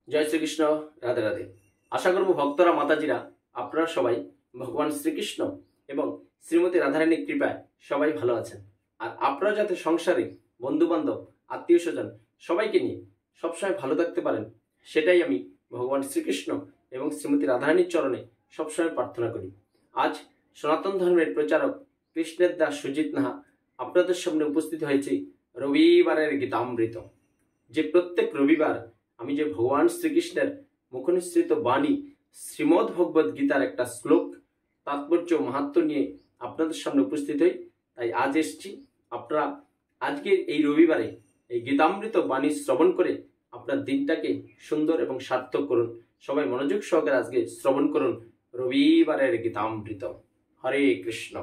জয় শ্রীকৃষ্ণ। রাধে রাধে। আশা করব ভক্তরা মাতাজিরা আপনারা সবাই ভগবান শ্রীকৃষ্ণ এবং শ্রীমতী রাধারানীর কৃপায় সবাই ভালো আছেন। আর আপনারা যাতে সংসারে বন্ধু বান্ধব আত্মীয় স্বজন সবাইকে নিয়ে সবসময় ভালো থাকতে পারেন, সেটাই আমি ভগবান শ্রীকৃষ্ণ এবং শ্রীমতী রাধারানীর চরণে সবসময় প্রার্থনা করি। আজ সনাতন ধর্মের প্রচারক কৃষ্ণের দাস সুজিত নাহা আপনাদের সামনে উপস্থিত হয়েছে রবিবারের গীতামৃত। যে প্রত্যেক রবিবার আমি যে ভগবান শ্রীকৃষ্ণের মুখনিসৃত বাণী শ্রীমদ্ ভগবদ গীতার একটা শ্লোক তাৎপর্য মাহাত্ম্য নিয়ে আপনাদের সামনে উপস্থিত হই, তাই আজ এসছি। আপনারা আজকের এই রবিবারে এই গীতামৃত বাণী শ্রবণ করে আপনার দিনটাকে সুন্দর এবং সার্থক করুন। সবাই মনোযোগ সহকারে আজকে শ্রবণ করুন রবিবারের গীতামৃত। হরে কৃষ্ণ।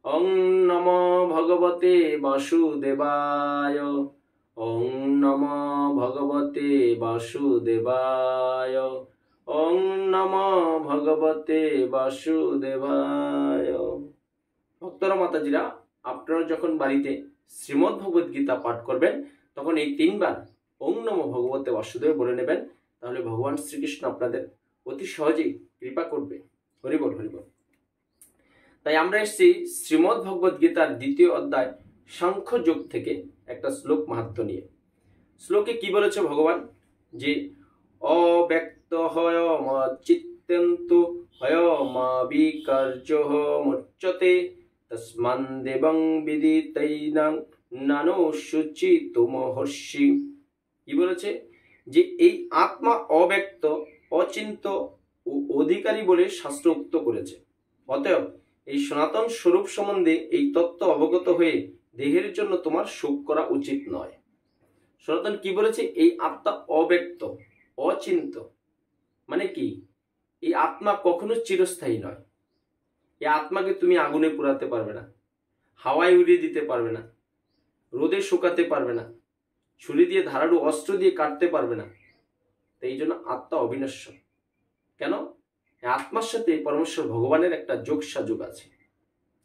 ওং নমো ভগবতে বাসুদেবায়। ওং নমো ভগবতে বাসুদেবায়। ওং নমো ভগবতে বাসুদেবায়। ভক্তরা মাতাজিরা, আপনারা যখন বাড়িতে শ্রীমদ্ ভগবদ গীতা পাঠ করবেন তখন এই 3 বার ওং নমো ভগবতে বাসুদেব বলে নেবেন, তাহলে ভগবান শ্রীকৃষ্ণ আপনাদের অতি সহজেই কৃপা করবে। হরিবল হরিবল। তাই আমরা এসেছি শ্রীমদ্ ভগবদ গীতার 2য় অধ্যায় সাংখ্যযোগ থেকে একটা শ্লোক মাহাত্ম্য নিয়ে। শ্লোকে কি বলেছে ভগবান? যে অব্যক্ত হয় চিত্যন্তু হয় মা বিকার্য মুচ্যতে তস্মান দেবং বিদিতৈনাং নানো শুচিতুমহর্ষি। কি বলেছে? যে এই আত্মা অব্যক্ত, অচিন্ত ও অধিকারী বলে শাস্ত্র উক্ত করেছে। অতএব এই সনাতন স্বরূপ সম্বন্ধে এই তত্ত্ব অবগত হয়ে দেহের জন্য তোমার শোক করা উচিত নয়। সনাতন কি বলেছে? এই আত্মা অব্যক্ত, অচিন্ত। মানে কি? এই আত্মা কখনো চিরস্থায়ী নয়। এই আত্মাকে তুমি আগুনে পোড়াতে পারবে না, হাওয়ায় উড়িয়ে দিতে পারবে না, রোদে শুকাতে পারবে না, ছুরি দিয়ে ধারালো অস্ত্র দিয়ে কাটতে পারবে না। এই জন্য আত্মা অবিনশ্বর। কেন? আত্মার সাথে পরমেশ্বর ভগবানের একটা যোগসাযোগ আছে।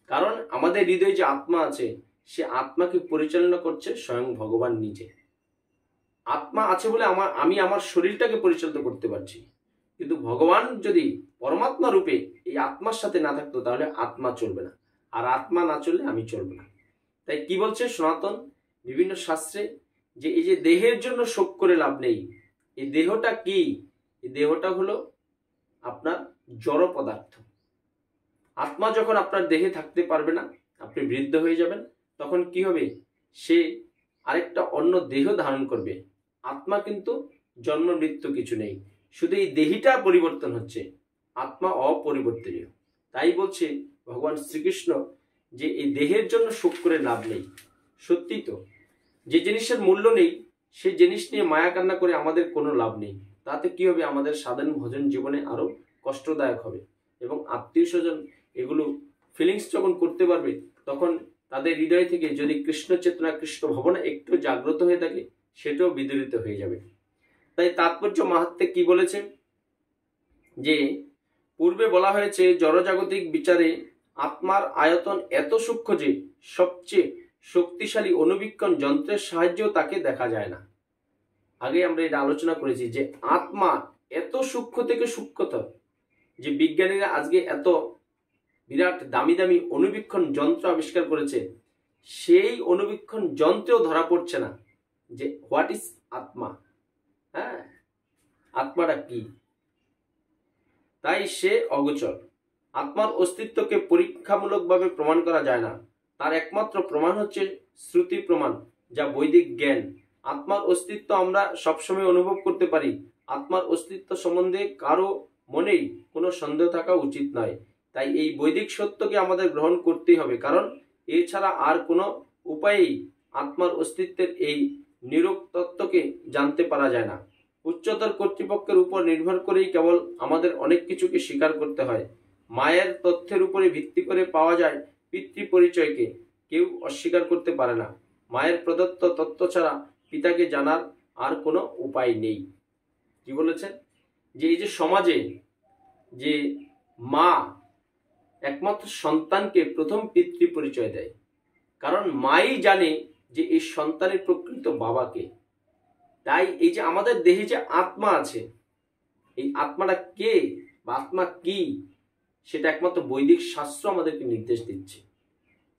কারণ আমাদের হৃদয়ে যে আত্মা আছে, সে আত্মাকে পরিচালনা করছে স্বয়ং ভগবান নিজে। আত্মা আছে বলে আমি আমার শরীরটাকে পরিচালিত করতে পারছি, কিন্তু ভগবান যদি পরমাত্মা রূপে এই আত্মার সাথে না থাকতো তাহলে আত্মা চলবে না, আর আত্মা না চললে আমি চলবে না। তাই কি বলছে সনাতন বিভিন্ন শাস্ত্রে? যে এই যে দেহের জন্য শোক করে লাভ নেই। এই দেহটা কি? এই দেহটা হলো আপনার জড় পদার্থ। আত্মা যখন আপনার দেহে থাকতে পারবে না, আপনি বৃদ্ধ হয়ে যাবেন, তখন কি হবে? সে আরেকটা অন্য দেহ ধারণ করবে। আত্মা কিন্তু জন্ম মৃত্যু কিছু নেই, শুধু এই দেহিটা পরিবর্তন হচ্ছে, আত্মা অপরিবর্তনীয়। তাই বলছে ভগবান শ্রীকৃষ্ণ যে এই দেহের জন্য শোক করে লাভ নেই। সত্যি তো, যে জিনিসের মূল্য নেই সেই জিনিস নিয়ে মায়া কান্না করে আমাদের কোনো লাভ নেই। তাতে কি হবে? আমাদের সাধারণ ভজন জীবনে আরো কষ্টদায়ক হবে, এবং আত্মীয় স্বজন এগুলো ফিলিংস যখন করতে পারবে, তখন তাদের হৃদয় থেকে যদি কৃষ্ণ চেতনা, কৃষ্ণ ভাবনা একটু জাগ্রত হয়ে থাকে, সেটাও বিদরিত হয়ে যাবে। তাই তাৎপর্য মাহাত্ম্যে কি বলেছে? যে পূর্বে বলা হয়েছে জড়জাগতিক বিচারে আত্মার আয়তন এত সূক্ষ্ম যে সবচেয়ে শক্তিশালী অনুবীক্ষণ যন্ত্রের সাহায্যেও তাকে দেখা যায় না। আগে আমরা এটা আলোচনা করেছি যে আত্মা এত সূক্ষ্ম থেকে সূক্ষ্মতর যে বিজ্ঞানীরা আজকে এত বিরাট দামি দামি অনুবীক্ষণ যন্ত্র আবিষ্কার করেছে, সেই অনুবীক্ষণ যন্ত্রেও ধরা পড়ছে না যে হোয়াট ইজ আত্মা। হ্যাঁ, আত্মাটা কি? তাই সে অগোচর। আত্মার অস্তিত্বকে পরীক্ষামূলকভাবে প্রমাণ করা যায় না। তার একমাত্র প্রমাণ হচ্ছে শ্রুতি প্রমাণ, যা বৈদিক জ্ঞান। আত্মার অস্তিত্ব আমরা সবসময় অনুভব করতে পারি। আত্মার অস্তিত্ব সম্বন্ধে কারো মনেই কোনো সন্দেহ থাকা উচিত নয়। তাই এই বৈদিক সত্যকে আমাদের গ্রহণ করতেই হবে, কারণ এছাড়া আর কোনো উপায়েই আত্মার অস্তিত্বের এই নিরূপ তত্ত্বকে জানতে পারা যায় না। উচ্চতর কর্তৃপক্ষের উপর নির্ভর করেই কেবল আমাদের অনেক কিছুকে স্বীকার করতে হয়। মায়ের তথ্যের উপরে ভিত্তি করে পাওয়া যায় পিতৃ পরিচয়কে কেউ অস্বীকার করতে পারে না। মায়ের প্রদত্ত তথ্য ছাড়া পিতাকে জানার আর কোনো উপায় নেই। কি বলেছেন? যে এই যে সমাজে যে মা একমাত্র সন্তানকে প্রথম পিতৃ পরিচয় দেয়, কারণ মাই জানে যে এই সন্তানের প্রকৃত বাবাকে। তাই এই যে আমাদের দেহে যে আত্মা আছে, এই আত্মাটা কে বা আত্মা কি, সেটা একমাত্র বৈদিক শাস্ত্র আমাদেরকে নির্দেশ দিচ্ছে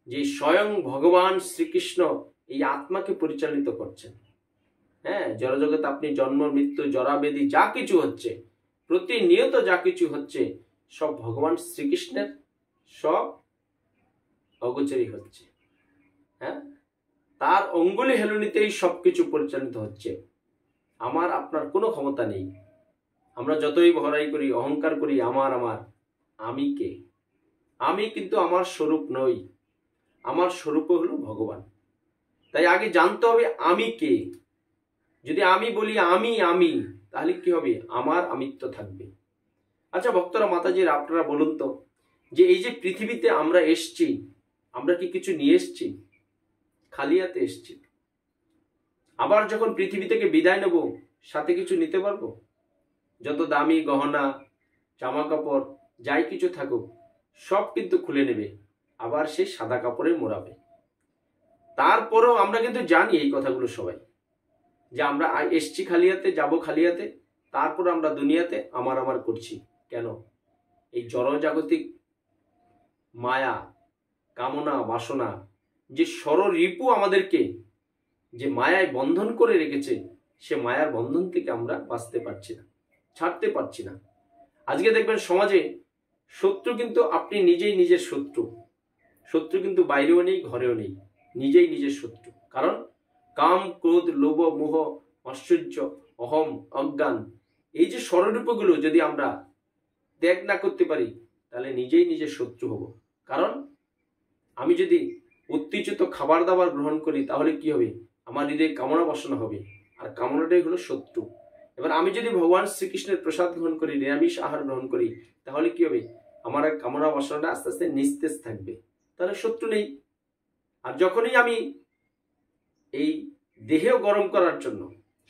যে স্বয়ং ভগবান শ্রীকৃষ্ণ এই আত্মাকে পরিচালিত করছেন। হ্যাঁ, জড়জগতে আপনি জন্ম মৃত্যু জরাবেদি যা কিছু হচ্ছে, প্রতিনিয়ত যা কিছু হচ্ছে, সব ভগবান শ্রীকৃষ্ণের সব অগোচরই হচ্ছে। হ্যাঁ, তার অঙ্গুলি হেলুনিতেই সবকিছু পরিচালিত হচ্ছে। আমার আপনার কোনো ক্ষমতা নেই। আমরা যতই ভরাই করি, অহংকার করি, আমার আমি কে? আমি কিন্তু আমার স্বরূপ নই, আমার স্বরূপ হলো ভগবান। তাই আগে জানতে হবে আমি কে। যদি আমি বলি আমি তাহলে কি হবে? আমার আমিত্ব থাকবে। আচ্ছা ভক্তরা, মাতাজির, আপনারা বলুন তো, যে এই যে পৃথিবীতে আমরা এসছি, আমরা কি কিছু নিয়ে এসছি? খালি হাতে এসছি। আবার যখন পৃথিবী থেকে বিদায় নেব, সাথে কিছু নিতে পারবো? যত দামি গহনা, জামা কাপড়, যাই কিছু থাকুক, সব কিন্তু খুলে নেবে, আবার সেই সাদা কাপড়ে মোড়াবে। তারপরেও আমরা কিন্তু জানি এই কথাগুলো সবাই, যে আমরা এসছি খালি হাতে, যাবো খালি হাতে, তারপর আমরা দুনিয়াতে আমার করছি কেন? এই জড়জাগতিক মায়া, কামনা, বাসনা, যে ষড়রিপু আমাদেরকে যে মায়ায় বন্ধন করে রেখেছে, সে মায়ার বন্ধন থেকে আমরা বাঁচতে পারছি না, ছাড়তে পারছি না। আজকে দেখবেন সমাজে শত্রু কিন্তু আপনি নিজেই নিজের শত্রু। শত্রু কিন্তু বাইরেও নেই, ঘরেও নেই, নিজেই নিজের শত্রু। কারণ কাম, ক্রোধ, লোভ, মোহ, ঐশ্বর্য, অহম, অজ্ঞান, এই যে ষড়রূপগুলো যদি আমরা ত্যাগ না করতে পারি, তাহলে নিজেই নিজের শত্রু হব। কারণ আমি যদি উত্তেজিত খাবার দাবার গ্রহণ করি, তাহলে কি হবে? আমার হৃদয়ে কামনা বাসনা হবে, আর কামনাটাই হলো শত্রু। এবার আমি যদি ভগবান শ্রীকৃষ্ণের প্রসাদ গ্রহণ করি, নিরামিষ আহার গ্রহণ করি, তাহলে কি হবে? আমার কামনা বাসনাটা আস্তে আস্তে নিস্তেজ থাকবে, তাহলে শত্রু নেই। আর যখনই আমি এই দেহেও গরম করার জন্য,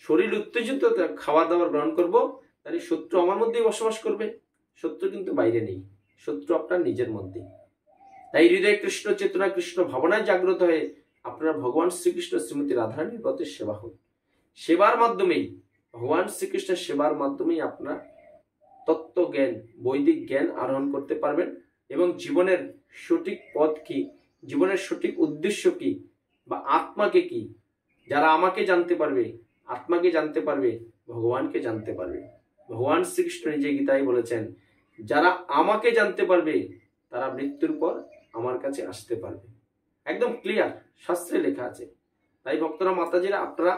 শরীর উত্তেজিত খাবার দাবার গ্রহণ করব, তাহলে শত্রু আমার মধ্যেই বসবাস করবে। শত্রু কিন্তু বাইরে নেই, শত্রু আপনার নিজের মধ্যে। তাই হৃদয়ে কৃষ্ণ চেতনা, কৃষ্ণ ভাবনায় জাগ্রত হয়ে আপনারা ভগবান শ্রীকৃষ্ণ শ্রীমতী রাধারানীর ব্রতের সেবা হোক। সেবার মাধ্যমেই, ভগবান শ্রীকৃষ্ণের সেবার মাধ্যমেই আপনার তত্ত্ব জ্ঞান, বৈদিক জ্ঞান আহরণ করতে পারবেন, এবং জীবনের সঠিক পথ কি, জীবনের সঠিক উদ্দেশ্য কি, বা আত্মাকে কি, যারা আমাকে জানতে পারবে, আত্মাকে জানতে পারবে, ভগবানকে জানতে পারবে। ভগবান শ্রীকৃষ্ণ নিজে গীতায় বলেছেন, যারা আমাকে জানতে পারবে, তারা মৃত্যুর পর আমার কাছে আসতে পারবে। একদম ক্লিয়ার, শাস্ত্রে লেখা আছে। তাই ভক্তরা, মাতাজিরা, আপনারা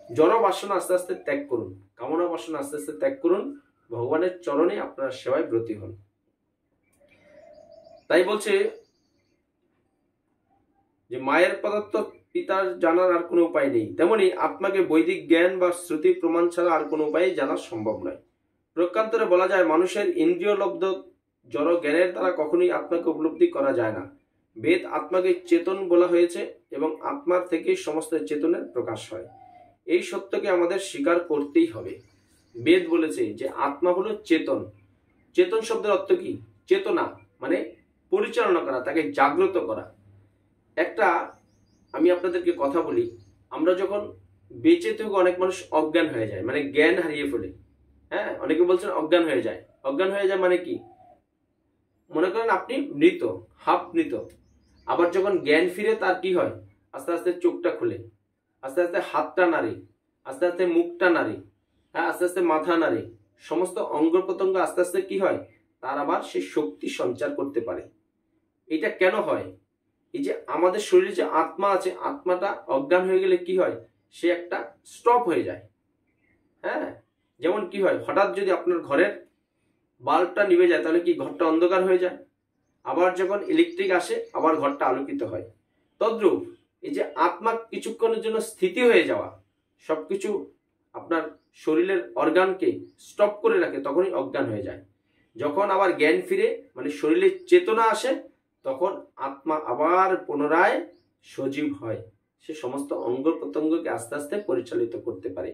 জড় বাসনা আস্তে আস্তে ত্যাগ করুন, কামনা বাসনা আস্তে আস্তে ত্যাগ করুন, ভগবানের চরণে আপনারা সেবায় ব্রতী হন। তাই বলছে যে মায়ের পদার্থ পিতার জানার আর কোনো উপায় নেই, তেমনি আত্মাকে বৈদিক জ্ঞান বা শ্রুতি প্রমাণ ছাড়া আর কোনো উপায়ে জানা সম্ভব নয়। প্রকান্তরে বলা যায়, মানুষের ইন্দ্রিয় লব্ধ জড় জ্ঞানের দ্বারা কখনোই আত্মাকে উপলব্ধি করা যায় না। বেদ আত্মাকে চেতন বলা হয়েছে, এবং আত্মার থেকেই সমস্ত চেতনের প্রকাশ হয়। এই সত্যকে আমাদের স্বীকার করতেই হবে। বেদ বলেছে যে আত্মা হলো চেতন। চেতন শব্দের অর্থ কি? চেতনা মানে পরিচালনা করা, তাকে জাগ্রত করা। একটা আমি আপনাদেরকে কথা বলি, আমরা যখন বেঁচে থেকে অনেক মানুষ অজ্ঞান হয়ে যায়, মানে জ্ঞান হারিয়ে ফেলে। হ্যাঁ, অনেকে বলছেন অজ্ঞান হয়ে যায়। অজ্ঞান হয়ে যায় মানে কি? মনে করেন আপনি মৃত, হাফ মৃত। আবার যখন জ্ঞান ফিরে, তার কি হয়? আস্তে আস্তে চোখটা খুলে, আস্তে আস্তে হাতটা নাড়ে, আস্তে আস্তে মুখটা নাড়ে, হ্যাঁ, আস্তে আস্তে মাথা নাড়ে, সমস্ত অঙ্গ প্রত্যঙ্গ আস্তে আস্তে কি হয়? তার আবার সে শক্তি সঞ্চার করতে পারে। এটা কেন হয়? এই যে আমাদের শরীরে যে আত্মা আছে, আত্মাটা অজ্ঞান হয়ে গেলে কি হয়? সে একটা স্টপ হয়ে যায়। হ্যাঁ, যেমন কি হয়, হঠাৎ যদি আপনার ঘরের বাল্বটা নিভে যায়, তাহলে কি ঘরটা অন্ধকার হয়ে যায়? আবার যখন ইলেকট্রিক আসে, আবার ঘরটা আলোকিত হয়। তদ্রূপ এই যে আত্মা কিছুক্ষণের জন্য স্থিতি হয়ে যাওয়া, সবকিছু আপনার শরীরের অর্গানকে স্টপ করে রাখে, তখনই অজ্ঞান হয়ে যায়। যখন আবার জ্ঞান ফিরে, মানে শরীরের চেতনা আসে, তখন আত্মা আবার পুনরায় সজীব হয়। সে সমস্ত অঙ্গ প্রত্যঙ্গকে আস্তে আস্তে পরিচালিত করতে পারে।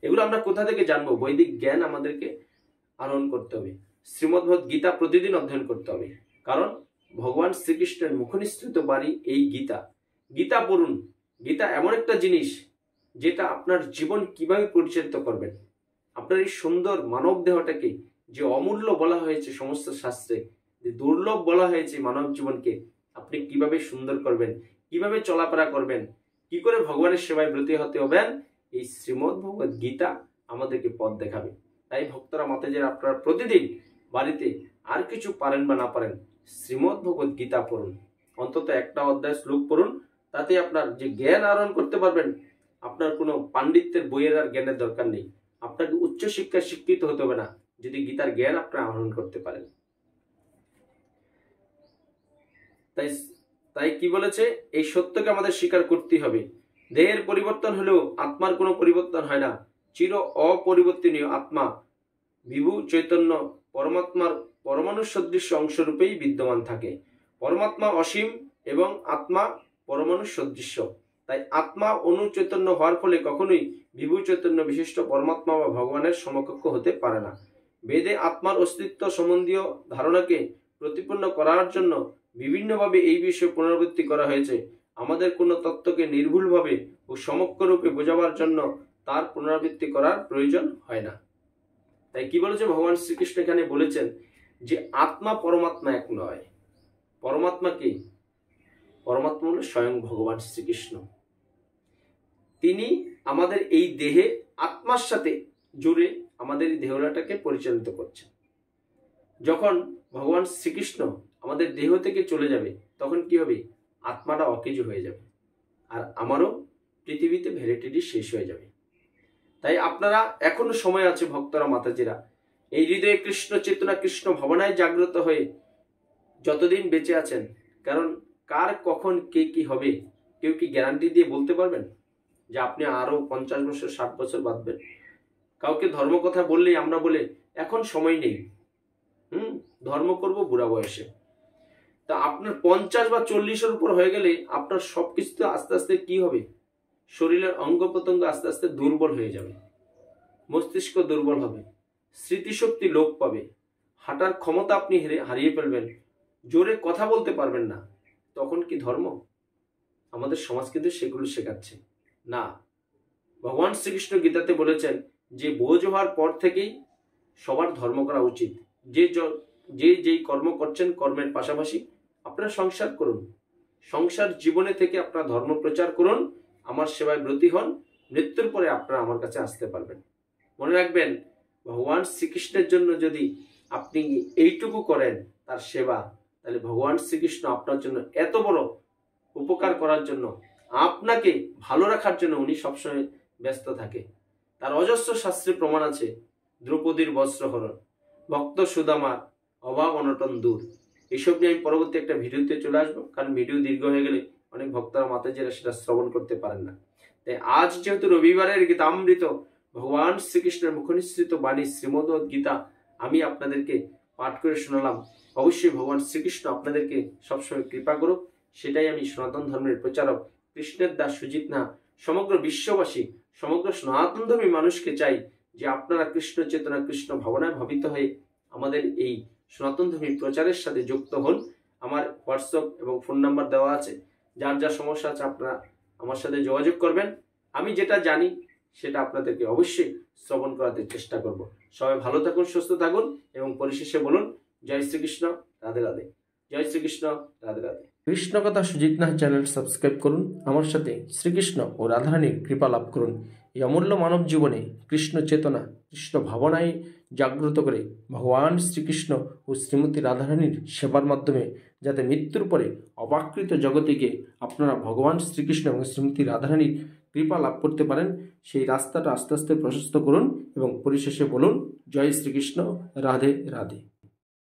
এগুলো আমরা কোথা থেকে জানবো? বৈদিক জ্ঞান আমাদেরকে আহরণ করতে হবে। শ্রীমদ্ভগবত গীতা প্রতিদিন অধ্যয়ন করতে হবে। কারণ ভগবান শ্রীকৃষ্ণের মুখনিসৃত বাণী এই গীতা। গীতা পড়ুন। গীতা এমন একটা জিনিস যেটা আপনার জীবন কিভাবে পরিচালিত করবেন। আপনার এই সুন্দর মানব দেহটাকে যে অমূল্য বলা হয়েছে সমস্ত শাস্ত্রে, যে দুর্লভ বলা হয়েছে মানব জীবনকে, আপনি কিভাবে সুন্দর করবেন, কিভাবে চলাফেরা করবেন, কি করে ভগবানের সেবায় ব্রতী হতে হবেন, এই শ্রীমদ্ ভগবদ গীতা আমাদেরকে পথ দেখাবে। তাই ভক্তরা মাতাজিরা আপনারা প্রতিদিন বাড়িতে আর কিছু পারেন বা না পারেন, শ্রীমদ্ ভগবদ গীতা পড়ুন, অন্তত একটা অধ্যায় শ্লোক পড়ুন। তাতে আপনার যে জ্ঞান আহরণ করতে পারবেন, আপনার কোনো পাণ্ডিত্যের বইয়ের আর জ্ঞানের দরকার নেই। আপনাকে উচ্চশিক্ষায় শিক্ষিত হতে হবে না যদি গীতার জ্ঞান আপনারা আহরণ করতে পারেন। তাই কি বলেছে, এই সত্যকে আমাদের স্বীকার করতে হবে। দেহের পরিবর্তন হলেও আত্মার কোনো পরিবর্তন হয় না। চির অপরিবর্তনীয় আত্মা বিভু চৈতন্য পরমাত্মার পরমাণু সদৃশ্য অংশরূপেই বিদ্যমান থাকে। পরমাত্মা অসীম এবং আত্মা পরমাণু সদৃশ্য। তাই আত্মা অনু চৈতন্য হওয়ার ফলে কখনোই বিভু চৈতন্য বিশিষ্ট পরমাত্মা বা ভগবানের সমকক্ষ হতে পারে না। বেদে আত্মার অস্তিত্ব সম্বন্ধীয় ধারণাকে প্রতিপন্ন করার জন্য বিভিন্নভাবে এই বিষয়ে পুনরাবৃত্তি করা হয়েছে। আমাদের কোনো তত্ত্বকে নির্ভুলভাবে ও সমগ্ররূপে বোঝাবার জন্য তার পুনরাবৃত্তি করার প্রয়োজন হয় না। তাই কি বলেছে ভগবান শ্রীকৃষ্ণ এখানে বলেছেন যে আত্মা পরমাত্মা এক নয়। পরমাত্মা কি? পরমাত্মা হল স্বয়ং ভগবান শ্রীকৃষ্ণ। তিনি আমাদের এই দেহে আত্মার সাথে জুড়ে আমাদের এই দেহটাকে পরিচালিত করছেন। যখন ভগবান শ্রীকৃষ্ণ আমাদের দেহ থেকে চলে যাবে তখন কি হবে? আত্মাটা অকেজো হয়ে যাবে, আর আমারও পৃথিবীতে ভ্যালিডিটি শেষ হয়ে যাবে। তাই আপনারা এখনো সময় আছে ভক্তরা মাতাজিরা, এই হৃদয়ে কৃষ্ণ চেতনা কৃষ্ণ ভাবনায় জাগ্রত হয়ে যতদিন বেঁচে আছেন, কারণ কার কখন কে কি হবে কেউ কি গ্যারান্টি দিয়ে বলতে পারবেন যে আপনি আরো 50 বছর 60 বছর বাঁচবেন? কাউকে ধর্ম কথা বললেই আমরা বলে এখন সময় নেই, ধর্ম করব বুড়া বয়সে। তা আপনার 50 বা 40-এর উপর হয়ে গেলে আপনার সবকিছু আস্তে আস্তে কি হবে? শরীরের অঙ্গ প্রত্যঙ্গ আস্তে আস্তে দুর্বল হয়ে যাবে, মস্তিষ্ক দুর্বল হবে, স্মৃতিশক্তি লোপ পাবে, হাঁটার ক্ষমতা আপনি হারিয়ে ফেলবেন, জোরে কথা বলতে পারবেন না। তখন কি ধর্ম? আমাদের সমাজ কিন্তু সেগুলো শেখাচ্ছে না। ভগবান শ্রীকৃষ্ণ গীতাতে বলেছেন যে বোঝ হওয়ার পর থেকেই সবার ধর্ম করা উচিত। যে যেই কর্ম করছেন কর্মের পাশাপাশি আপনারা সংসার করুন, সংসার জীবনে থেকে আপনারা ধর্ম প্রচার করুন, আমার সেবায় ব্রতী হন, মৃত্যুর পরে আপনারা আমার কাছে আসতে পারবেন। মনে রাখবেন, ভগবান শ্রীকৃষ্ণের জন্য যদি আপনি এইটুকু করেন তার সেবা, তাহলে ভগবান শ্রীকৃষ্ণ আপনার জন্য এত বড় উপকার করার জন্য, আপনাকে ভালো রাখার জন্য উনি সবসময় ব্যস্ত থাকে। তার অজস্র শাস্ত্রে প্রমাণ আছে। দ্রৌপদীর বস্ত্রহরণ, ভক্ত সুদামার অভাব অনটন দূর, এইসব নিয়ে আমি পরবর্তী একটা ভিডিওতে চলে আসবো, কারণ ভিডিও দীর্ঘ হয়ে গেলে অনেক ভক্তরা মাতাজিরা সেটা শ্রবণ করতে পারেন না। তাই আজ যেহেতু রবিবারের গীতামৃত ভগবান শ্রীকৃষ্ণের মুখনিসৃত বাণী শ্রীমদ্ গীতা আমি আপনাদেরকে পাঠ করে শোনালাম। অবশ্যই ভগবান শ্রীকৃষ্ণ আপনাদেরকে সবসময় কৃপা করুক, সেটাই আমি সনাতন ধর্মের প্রচারক কৃষ্ণের দাস সুজিত না সমগ্র বিশ্ববাসী, সমগ্র সনাতন ধর্মী মানুষকে চাই যে আপনারা কৃষ্ণ চেতনা কৃষ্ণ ভাবনায় ভাবিত হয়ে আমাদের এই সনাতন ধর্মী প্রচারের সাথে যুক্ত হন। আমার হোয়াটসঅ্যাপ এবং ফোন নাম্বার দেওয়া আছে, যার যা সমস্যা আছে আপনারা আমার সাথে যোগাযোগ করবেন। আমি যেটা জানি সেটা আপনাদেরকে অবশ্যই শ্রবণ করাতে চেষ্টা করব। সবাই ভালো থাকুন, সুস্থ থাকুন এবং পরিশেষে বলুন জয় শ্রীকৃষ্ণ, রাধে রাধে। জয় শ্রীকৃষ্ণ, রাধে রাধে। কৃষ্ণ কথা সুজিত নাথ চ্যানেল সাবস্ক্রাইব করুন, আমার সাথে শ্রীকৃষ্ণ ও রাধারানীর কৃপা লাভ করুন। এই অমূল্য মানব জীবনে কৃষ্ণ চেতনা কৃষ্ণ ভাবনায় জাগ্রত করে ভগবান শ্রীকৃষ্ণ ও শ্রীমতী রাধারানীর সেবার মাধ্যমে যাতে মৃত্যুর পরে অবাকৃত জগতিকে আপনারা ভগবান শ্রীকৃষ্ণ এবং শ্রীমতী রাধারানীর কৃপা লাভ করতে পারেন, সেই রাস্তাটা আস্তে আস্তে প্রশস্ত করুন এবং পরিশেষে বলুন জয় শ্রীকৃষ্ণ, রাধে রাধে।